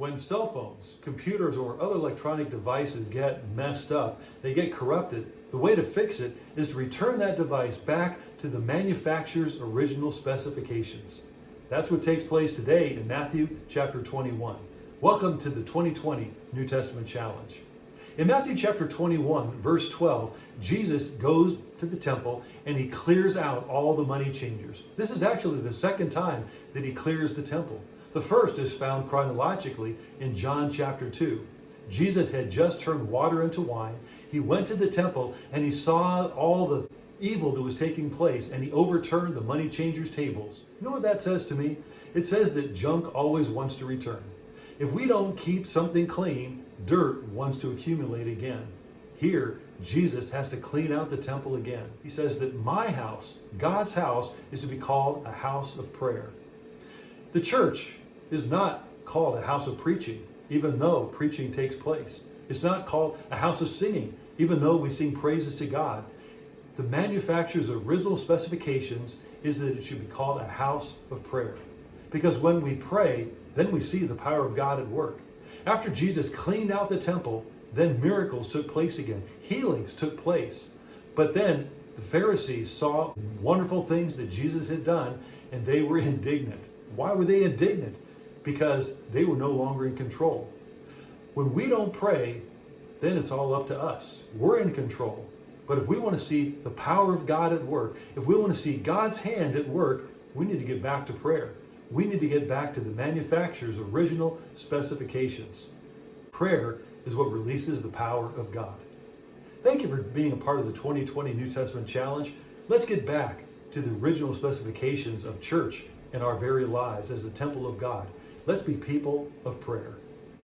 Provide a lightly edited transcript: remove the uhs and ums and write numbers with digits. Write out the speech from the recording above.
When cell phones, computers, or other electronic devices get messed up, they get corrupted, the way to fix it is to return that device back to the manufacturer's original specifications. That's what takes place today in Matthew chapter 21. Welcome to the 2020 New Testament Challenge. In Matthew chapter 21, verse 12, Jesus goes to the temple and he clears out all the money changers. This is actually the second time that he clears the temple. The first is found chronologically in John chapter 2. Jesus had just turned water into wine. He went to the temple and he saw all the evil that was taking place, and he overturned the money changers' tables. You know what that says to me? It says that junk always wants to return. If we don't keep something clean, dirt wants to accumulate again. Here, Jesus has to clean out the temple again. He says that my house, God's house, is to be called a house of prayer. The church is not called a house of preaching, even though preaching takes place. It's not called a house of singing, even though we sing praises to God. The manufacturer's original specifications is that it should be called a house of prayer. Because when we pray, then we see the power of God at work. After Jesus cleaned out the temple, then miracles took place again. Healings took place. But then the Pharisees saw wonderful things that Jesus had done, and they were indignant. Why were they indignant? Because they were no longer in control. When we don't pray, then it's all up to us. We're in control. But if we want to see the power of God at work, if we want to see God's hand at work, we need to get back to prayer. We need to get back to the manufacturer's original specifications. Prayer is what releases the power of God. Thank you for being a part of the 2020 New Testament Challenge. Let's get back to the original specifications of church in our very lives as the temple of God. Let's be people of prayer.